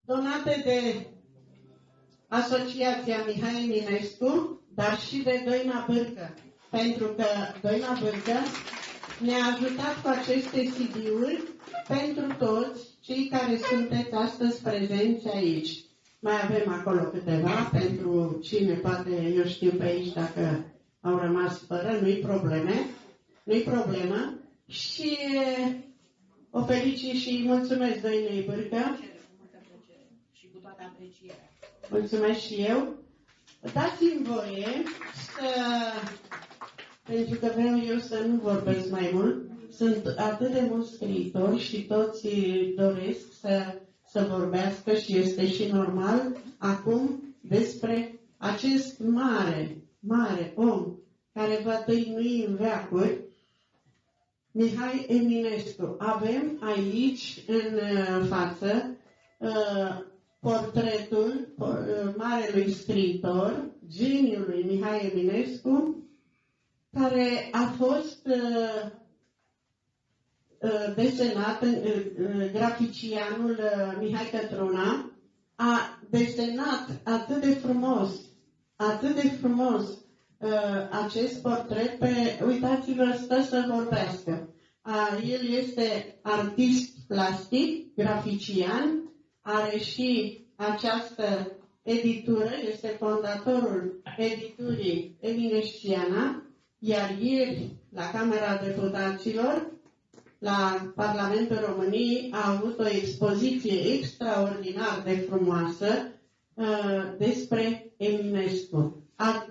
donate de Asociația Mihai Eminescu, dar și de Doina Bârcă, pentru că Doina Bârcă ne-a ajutat cu aceste CD-uri pentru toți cei care sunteți astăzi prezenți aici. Mai avem acolo câteva pentru cine poate, eu știu pe aici, dacă au rămas fără, nu-i problemă. Și o felicit și mulțumesc Doinei Bârcă. Și cu toată aprecierea. Mulțumesc și eu. Dați-mi voie pentru că vreau eu să nu vorbesc mai mult. Sunt atât de mulți scriitori și toți doresc să vorbească și este și normal acum despre acest mare om care va tăinui în veacuri, Mihai Eminescu. Avem aici în față portretul marelui scriitor, geniului Mihai Eminescu, care a fost desenat, graficianul Mihai Cătruna a desenat atât de frumos acest portret uitați-vă, stă să vorbească. El este artist plastic, grafician, are și această editură, este fondatorul editurii Eminesciana, iar ieri, la Camera Deputaților, la Parlamentul României, a avut o expoziție extraordinar de frumoasă despre Eminescu.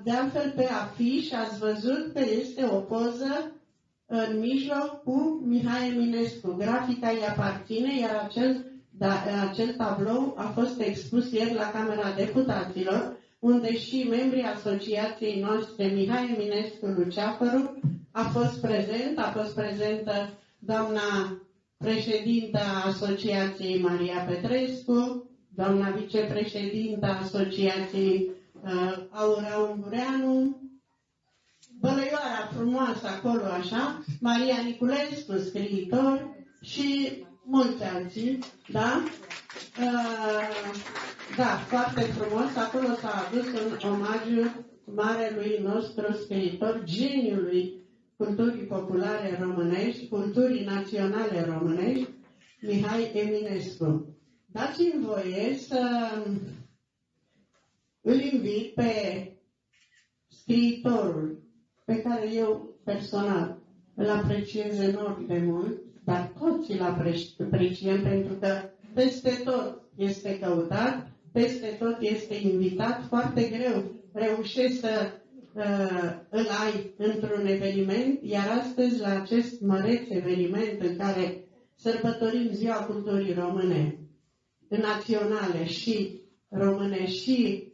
De altfel, pe afiș ați văzut că este o poză în mijloc cu Mihai Eminescu. Grafica îi aparține, iar acel tablou a fost expus ieri la Camera Deputaților, unde și membrii asociației noastre Mihai Eminescu Luceafăru a fost prezentă doamna președintă a Asociației Maria Petrescu, doamna vicepreședintă a Asociației Aura Ungureanu, bălăioara frumoasă acolo așa, Maria Niculescu, scriitor și mulți alții, da? Da, foarte frumos. Acolo s-a adus un omagiu marelui nostru scriitor, geniului culturii populare românești, culturii naționale românești, Mihai Eminescu. Dați-mi voie să îl invit pe scriitorul pe care eu personal îl apreciez enorm de mult, dar toți îl apreciem pentru că peste tot este căutat, peste tot este invitat, foarte greu reușești să îl ai într-un eveniment, iar astăzi la acest măreț eveniment în care sărbătorim Ziua Culturii Române, naționale și române și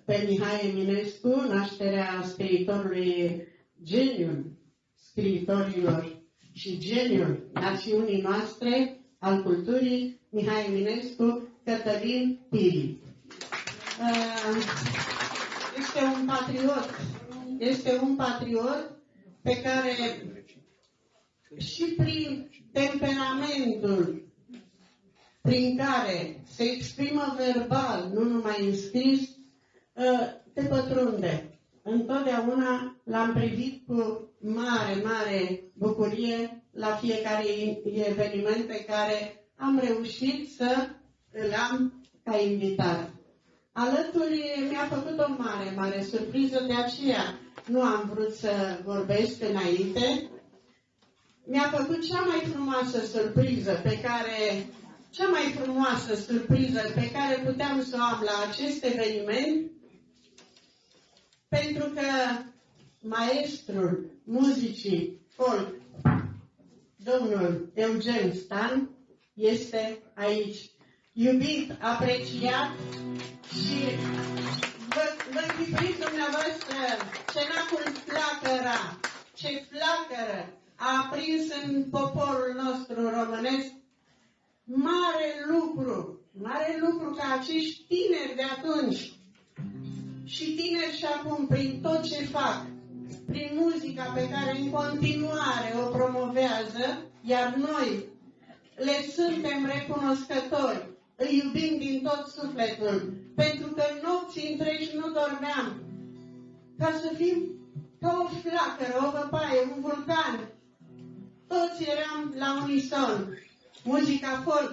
pe Mihai Eminescu, nașterea scriitorului, geniul scriitorilor și geniul națiunii noastre, al culturii, Mihai Eminescu, Cătălin Pili. Este un patriot pe care și prin temperamentul prin care se exprimă verbal, nu numai în scris, te pătrunde. Întotdeauna l-am privit cu mare bucurie la fiecare eveniment pe care am reușit să îl am ca invitat. Alături mi-a făcut o mare surpriză, de aceea nu am vrut să vorbesc înainte. Mi-a făcut cea mai frumoasă surpriză pe care puteam să o am la acest eveniment, pentru că maestrul muzicii folk, domnul Eugen Stan, este aici. Iubit, apreciat și vă închipuiți dumneavoastră cenacul flacăra, ce flacără a aprins în poporul nostru românesc. Mare lucru ca acești tineri de atunci și tineri și acum, prin tot ce fac, prin muzica pe care în continuare o promovează, iar noi le suntem recunoscători îi iubim din tot sufletul, pentru că nopți întregi nu dormeam, ca să fim ca o flacără, o văpaie, un vulcan. Toți eram la unison, muzica folk.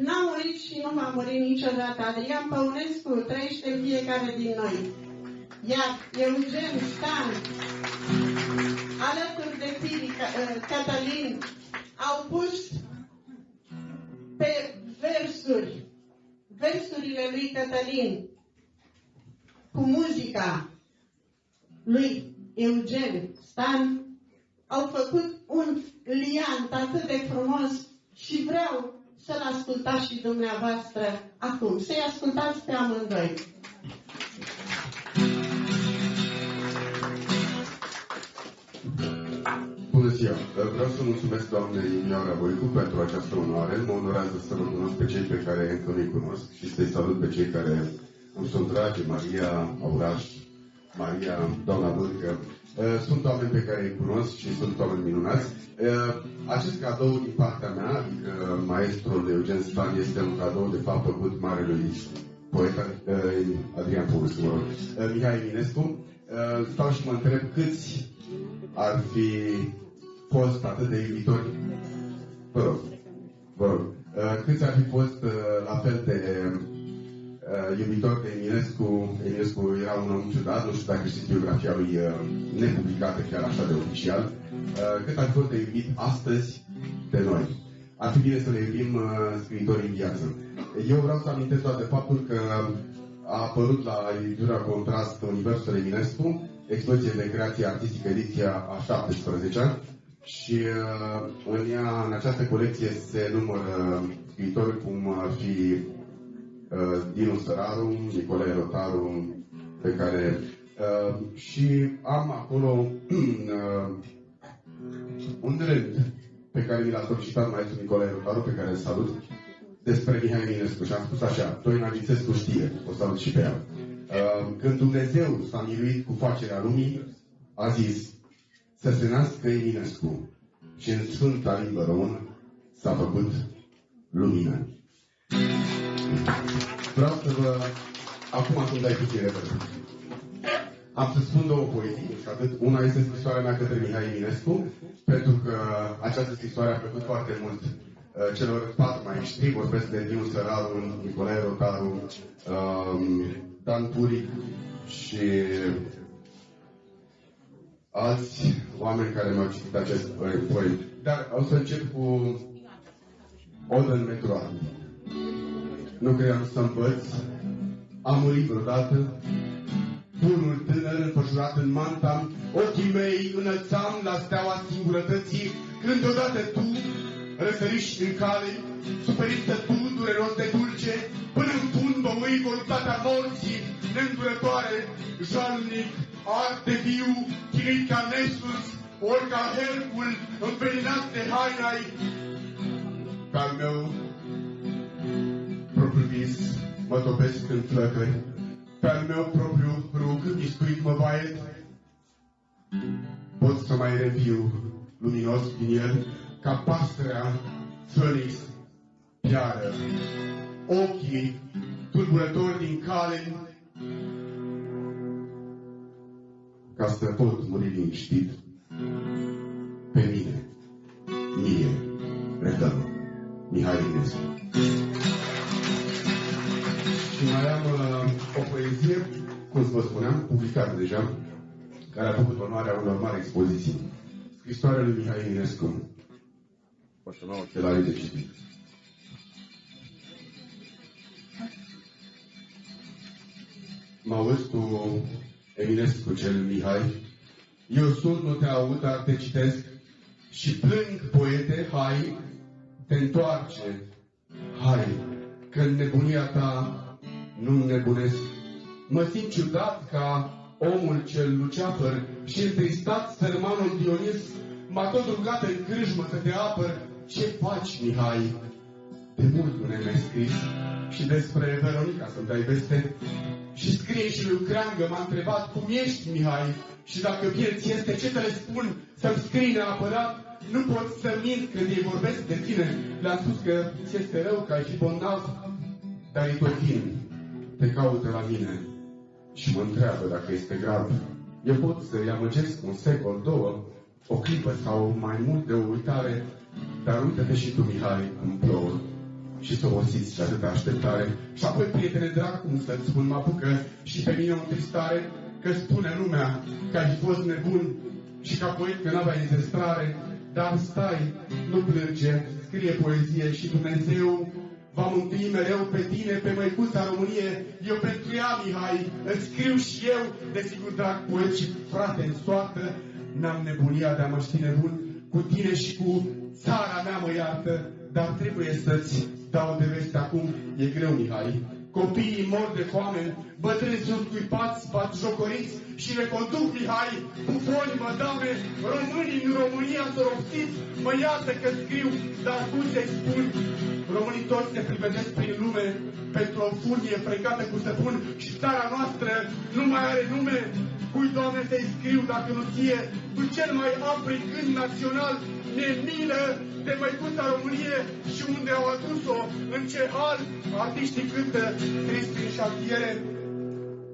N-a murit și nu va muri niciodată. Adrian Păunescu trăiește în fiecare din noi. Iar Eugen Stan, alături de Piri Cătălin, au pus pe versurile lui Cătălin, cu muzica lui Eugen Stan, au făcut un liant atât de frumos și vreau să-l ascultați și dumneavoastră acum. Să-i ascultați pe amândoi. Bună ziua! Vreau să mulțumesc doamnei Ioana Voicu pentru această onoare. Mă onorează să vă cunosc pe cei pe care încă nu-i cunosc și să-i salut pe cei care îmi sunt dragi, Maria, Auraș, Maria, doamna Vârcă. Sunt oameni pe care îi cunosc și sunt oameni minunați. Acest cadou din partea mea, adică maestrul Eugen Stan, este un cadou de fapt făcut marelui poet Adrian Păunescu, Mihai Eminescu. Stau și mă întreb câți ar fi fost atât de iubitori. Vă rog. Câți ar fi fost la fel de iubitor de Eminescu? Eminescu era un om ciudat, nu știu dacă știți biografia lui nepublicată chiar așa de oficial. Cât ar fi fost de iubit astăzi de noi? Ar fi bine să le iubim scriitorii în viață. Eu vreau să amintesc doar de faptul că a apărut la editura Contrast Universul Eminescu, expoziție de creație artistică, ediția a 17-a, și în această colecție se numără scriitori cum ar fi Dinu Săraru, Nicolae Rotaru, pe care și am acolo un rând pe care mi l-a solicitat maestrul Nicolae Rotaru, pe care îl salut, despre Mihai Eminescu. Și am spus așa: Doina Vițescu știe, o salut și pe ea. Când Dumnezeu s-a miluit cu facerea lumii, a zis să se nască Eminescu și în Sfânta Limbă Română s-a făcut lumină. Vreau să vă... Acum să-mi dai puțin repede. Am să spun două poezii și atât. Una este scrisoarea mea către Mihai Eminescu, pentru că această scrisoare a plăcut foarte mult celor patru maestri. Vorbesc de Dinu Săraru, Nicolae Rotaru, Dan Puric și alți oameni care mi-au citit acest poem. Dar o să încep cu Odă în metroare. Nu cream să învăț, am murit vreodată, turnul tânăr înfășurat în manta, ochii mei înălțam la steaua singurătății, când odată tu răsăriși în cale, superită tu, dureros de dulce, până în fund bămâi voluptatea morții, neîndurătoare, jalnic, art de viu, chinuit ca Nesus, ori ca Hercul, înveninat de hainai. Pe-al meu propriu vis mă topesc în flăcări, pe-al meu propriu rug iscuit mă baet. Pot să mai reviu luminos din el, ca pasărea Phoenix piară, ochii tulburători din cale, ca să pot muri liniștit pe mine, mie, redăm Mihai Eminescu. Și mai am o poezie, cum vă spuneam, publicată deja, care a făcut onoarea unor mari expoziții. Scrisoarea lui Mihai Eminescu. O să mă ochelarii de citit. Mă auzi tu, Eminescu cel Mihai? Eu sunt, nu te aud, dar te citesc și plâng, poete, hai, te întoarce, hai, că în nebunia ta nu nebunesc. Mă simt ciudat ca omul cel luceafăr și întristat sărmanul Dionis m-a tot rugat în crâșmă să te apăr. Ce faci, Mihai? De mult nu ne-ai scris și despre Veronica să-mi dai veste. Și scrie și lui Creangă m-a întrebat cum ești, Mihai, și dacă vieți este, ce să le spun, să-mi scrii neapărat. nu pot să mint când ei vorbesc de tine. Le-am spus că ți este rău, că ai fi bolnav, dar ei tot vin, te caută la mine și mă întreabă dacă este grav. Eu pot să-i amăgesc un secol, două, o clipă sau mai mult de o uitare, dar uită-te și tu, Mihai, cum plouă și să obosiți și atâta așteptare. Și apoi, prietene drag, cum să-ți spun, mă apucă și pe mine o întristare, că spune lumea că ai fost nebun și ca poet că n-aveai dezestrare. Dar stai, nu plânge, scrie poezie și Dumnezeu va mântui mereu pe tine, pe măicuța Românie. Eu pentru ea, Mihai, îți scriu și eu, desigur, drag poet și frate în soartă, n-am nebunia de a mă ști nebun, cu tine și cu țara mea mă iartă, dar trebuie să-ți dau de veste acum, e greu, Mihai. Copiii mor de foame, bătrâni sunt scuipați, batjocoriți și le conduc, Mihai, bufoni, mădame, românii în România soropsiți, mă iartă că scriu, dar cum să-i spun? Românii toți se privedesc prin lume pentru o funie frecată cu săpun și țara noastră nu mai are nume. Cui, Doamne, să-i scriu dacă nu ție, tu cel mai aprig gând național, ne milă de măicuța Românie și unde au adus-o, în ce hal, artiștii cântă trist prin șantiere,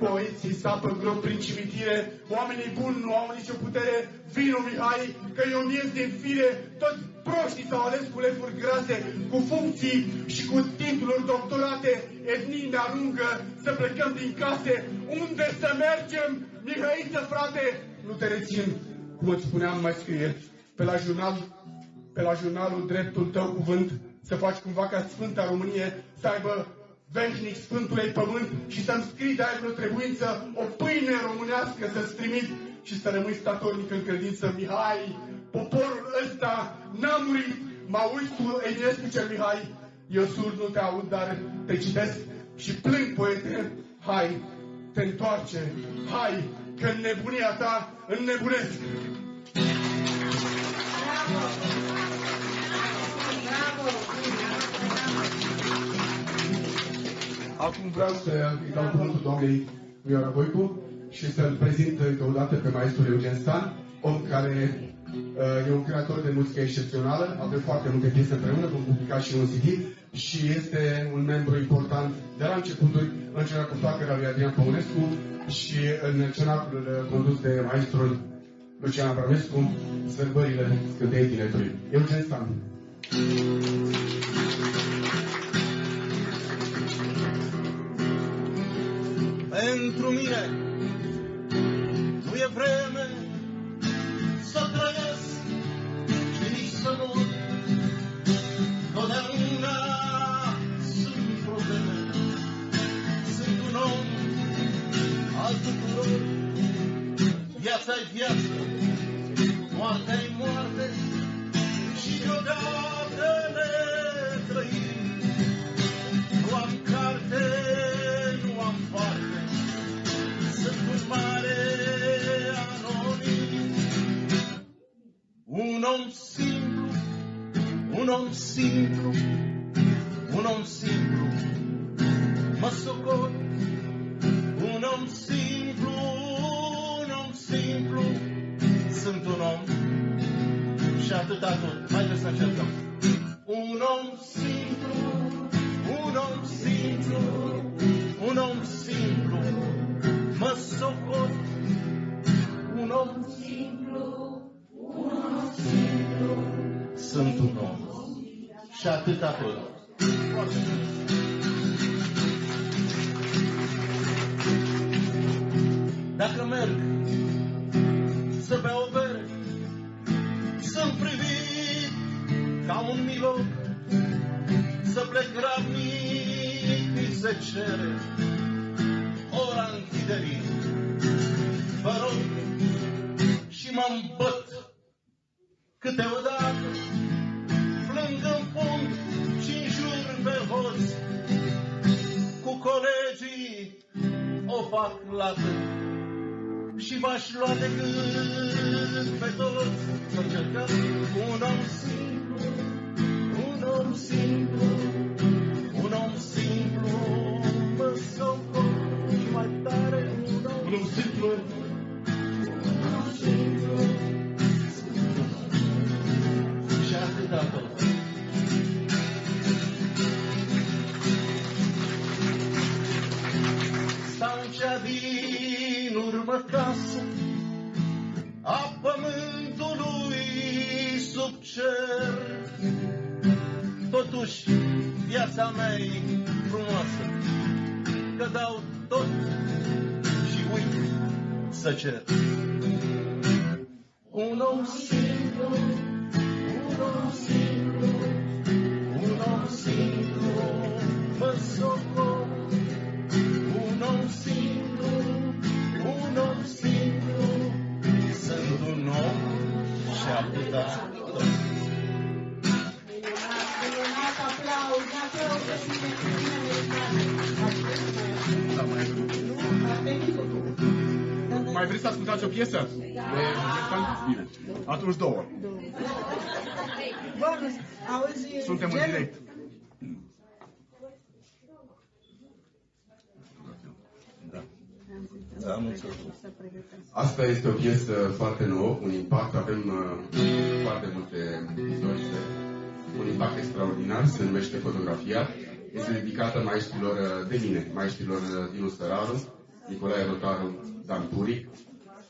poeții sapă grob prin cimitire, oamenii buni nu au nicio putere, vino, Mihai, că eu miez din fire, toți proștii s-au ales cu lefuri grase, cu funcții și cu titluri doctorate, etnii ne aruncă să plecăm din case, unde să mergem, Mihăiță, frate, nu te rețin, cum îți spuneam, mai scrie, pe la jurnalul Dreptul Tău Cuvânt, să faci cumva ca Sfânta Românie să aibă veșnic Sfântului Pământ și să-mi scrii de ai vreo trebuință o pâine românească să-ți trimit și să rămâi statornic în credință. Mihai, poporul ăsta n-a murit, mă auzi tu, Eminescu cel Mihai, eu surd nu te aud, dar te citesc și plâng, poete, hai, te întoarce, hai, că în nebunia ta înnebunesc. Acum vreau să îi dau cuvântul doamnei Mioara Voicu și să-l prezint încă o dată pe maestrul Eugen Stan, om care e un creator de muzică excepțională, avem foarte multe piese împreună, vom publica și un CD și este un membru important de la începuturi în cenacul Flacăra lui Adrian Păunescu și în cenacul condus de maestrul Lucian Abranescu, sărbările Scânteiei Tineretului. Eugen Stan. Pentru mine nu e vreme să trăiesc și nici să mor. Totdeauna sunt probleme. Sunt un om al tuturor. Viața-i viață, moartea-i moarte și deodată ne trăim. Nu am carte, nu am parte, sunt un mare anonim. Un om simplu, un om simplu, un om simplu, mă socot. Un om simplu, un om simplu, sunt un om și atâta tot. Haideți să încercăm. Un om simplu, un om simplu, un om simplu, mă socot. Un om simplu, un om simplu, sunt un om și atâta tot. Dacă merg să beau o bere, sunt privit ca un miloc, să plec grabnic mi se cere ora închiderii. Vă rog și mă îmbăt câteodată, plâng în pumn și înjur pe hoți, cu colegii o fac lată. Și v-aș lua de gând pe toți să încercăm. Un om simplu, un om simplu, un om simplu, mă socot și mai tare. Un om simplu, un om simplu, am casă a pământului sub cer. Totuși, viața mea e frumoasă, că dau tot și uit să cer. Un om singur, un om singur, un om singur, mă socor. Un om singur, un om singur, sunt un om și atâta tot. Minunat, aplauz, Mai vreți să ascultați o piesă? Bine. Atunci două. Bonus, auzi, Suntem în direct. Da, mulțumesc. Asta este o piesă foarte nouă, un impact, avem foarte multe visualizări. Un impact extraordinar, se numește Fotografia. Este dedicată maestrilor de mine, maestrilor Dinu Stăraru, Nicolae Rotaru, Dan Puric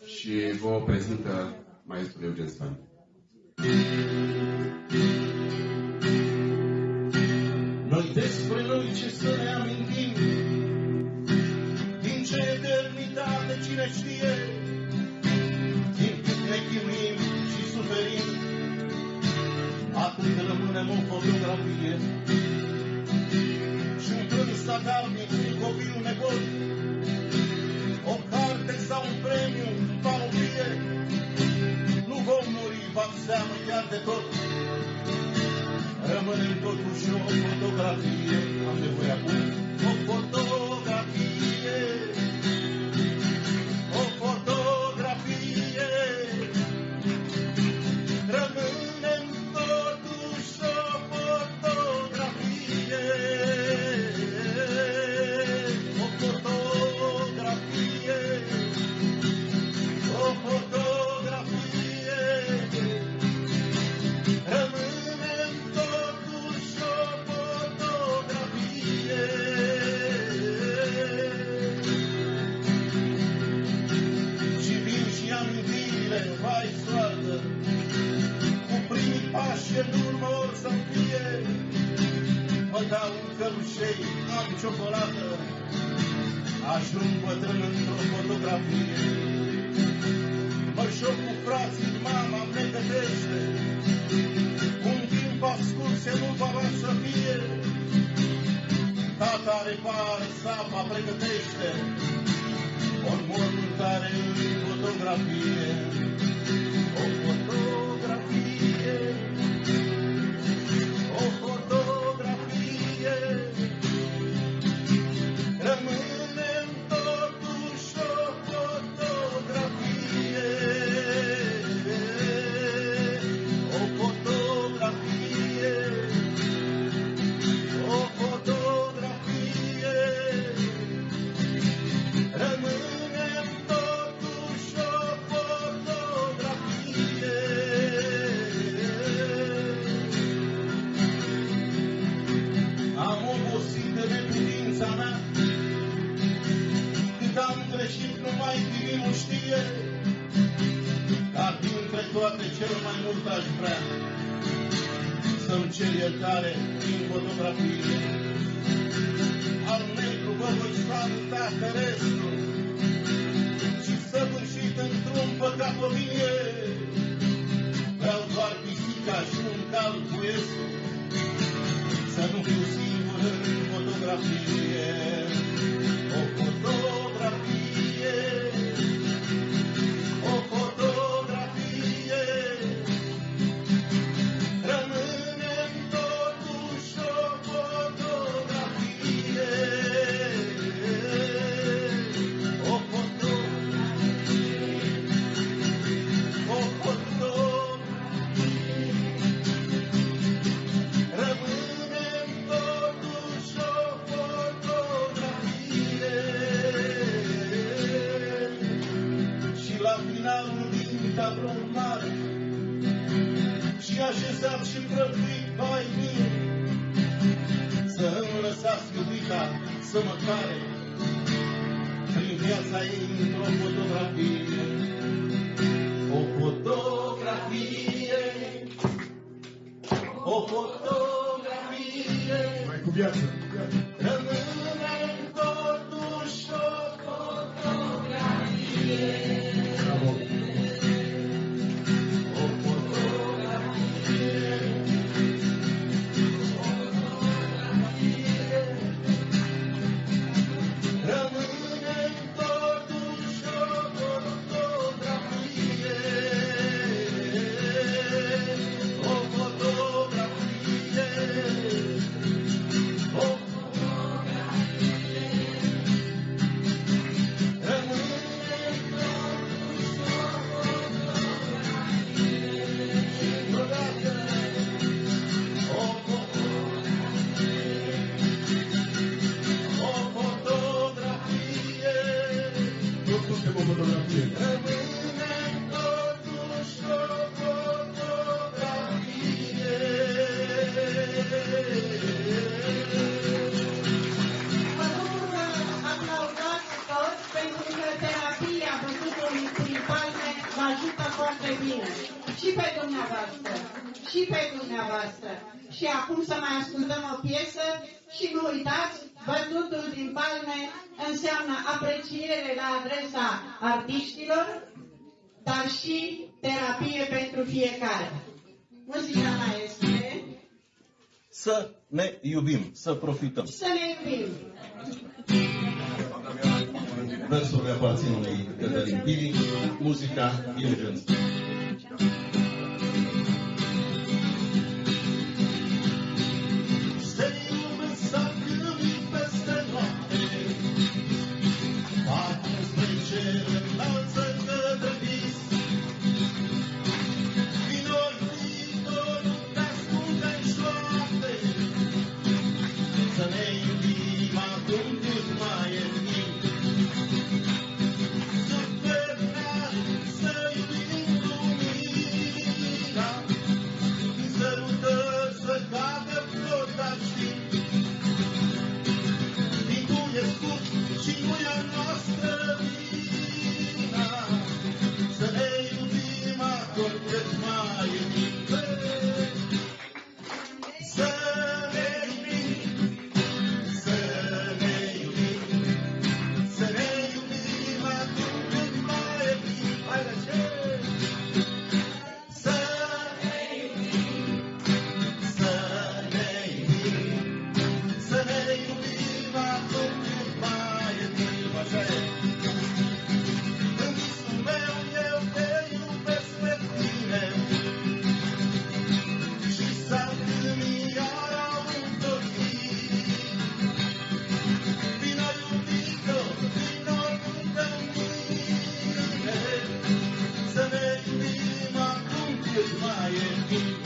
și vă prezintă maestrul Eugen Stan. Noi despre noi ce să ne amintim, din ce eternitate cine știe, din cât ne chinuim și suferim, atât rămânem o fotografie. Și un plâns sadarnic, un copil, un nepot, o carte sau un premiu, panoplie, nu vom muri, v-am seamă chiar de tot. Rămânem totuși o fotografie. Am nevoie acum o fotografie. O fotografie. Rămânem totuși o fotografie. O fotografie. O fotografie. Rămânem totuși o fotografie. Și vin și amintirile, vai soartă, cu primii pași în urmă or să-mi fie. Mă dau în cărușei, am ciocolată, ajung bătrân într-o fotografie. Mă joc cu frații, mama me gătește, un timp ascult se nu va vrea să fie. Tata repară, sapa pregătește, o mormântare în fotografie. O fotografie. O fotografie. Rămânem totuși o fotografie. O fotografie. O fotografie. Rămânem totuși o fotografie. Am obosit de neputința mea, cât am greșit numai Divinul știe, dar dintre toate cel mai mult aș vrea să-mi cer iertare prin fotografie. Al negru vă voi saluta terestru și săvârșit într-un păcat o vie. Vreau doar pisica și un cal puiesc, să nu fiu singur în fotografie. O fotografie. O fotografie. Rămânem totuși o fotografie. O fotografie. O fotografie. Rămânem totuși o fotografie. Și la finalul din tablou mare, și așezat și prăbuit, vai mie, să îmi lăsați iubita să mă care prin viața într-o fotografie. O fotografie, o fotografie, Mai cu viață. rămâne totuși o fotografie. Bravo. O fotografie, rămâne totuși o fotografie. O fotografie, o fotografie, rămâne totuși o fotografie. Odată, o fotografie, o fotografie, Toți suntem o fotografie. rămâne totuși o fotografie. Vă rog să aplaudați toți pentru că terapia văzutului prin palme vă ajută foarte bine. Și pe dumneavoastră. Și pe dumneavoastră. Și acum să mai ascultăm o piesă și nu uitați, văzutul din palme înseamnă apreciere la adresa artiștilor, dar și terapie pentru fiecare. Muzica mai este Să ne iubim, să profităm. să ne iubim. Versurile aparțin lui Cătălin Pili, muzica Imogen. Se iubesc să câmpi peste noapte, acum spre cer înalță către vis. Vino iubitorul te ascultă în șoapte, să ne iubim acum cât mai e timp. Supernal, să iubim lumina, sărutări să cadă flota știi. Timpul e scurt și nu e a noastră vina, să ne iubim acum cât mai e timp. Să ne iubim, să ne iubim, să ne iubim acum cât mai e timp. Hai la ce? Să ne iubim, să ne iubim, să ne iubim acum cât mai e timp. Așa e. În visul meu eu te iubesc pe tine și saltâmiara înflorit. Vino iubito, vino lângă mine, să ne iubim acum cât mai e timp.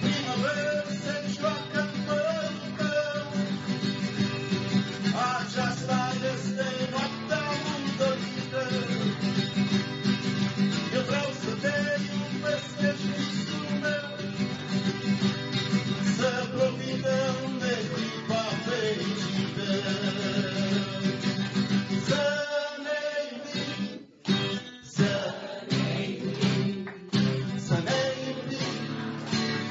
Primăveri se joacă în părul tău, aceasta este noaptea învălită. Eu vreau să te iubesc, ești visul meu, să profităm de clipa fericită. Să ne iubim, să ne iubim, să ne iubim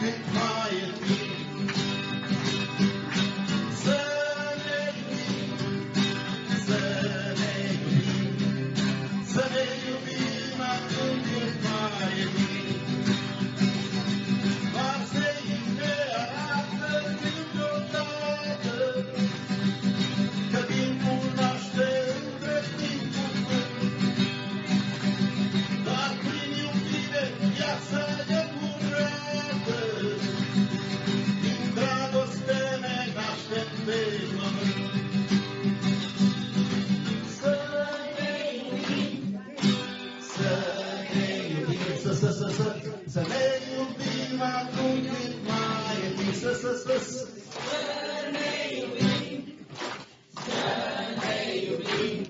cât mai e timp. Să ne iubim, să ne iubim, să ne iubim acum cât mai e timp. Doar zeii ne arată câteodată că timpul naște între timpul vânt. Doar prin iubire viața e curată, din dragoste ne naștem pe pământ. Să ne iubim, să ne iubim, să ne iubim acum cât mai e timp. Să ne iubim, să ne iubim,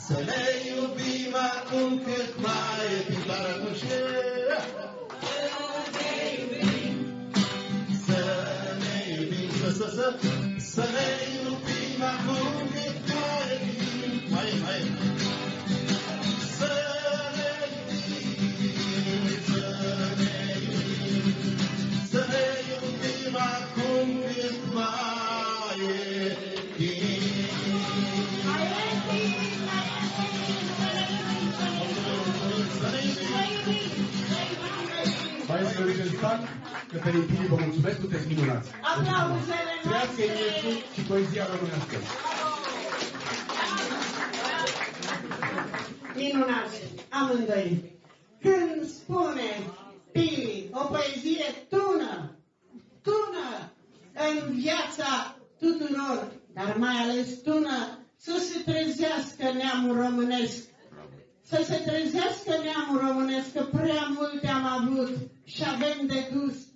să ne iubim acum cât mai e timp. Dar atunci să ne iubim, să ne iubim, să ne iubim acum cât mai timp. Hai. Să ne iubim, să ne iubim acum cât mai e timp. Băieți de Regentan, Cătălin Pili, vă mulțumesc, sunteți minunați. Aplauzele Trăiască noastre. Eminescu și poezia românească. Minunați, amândoi. Când spune Pili, o poezie tună în viața tuturor, dar mai ales tună să se trezească neamul românesc. Să se trezească neamul românesc, că prea multe am avut și avem de gust.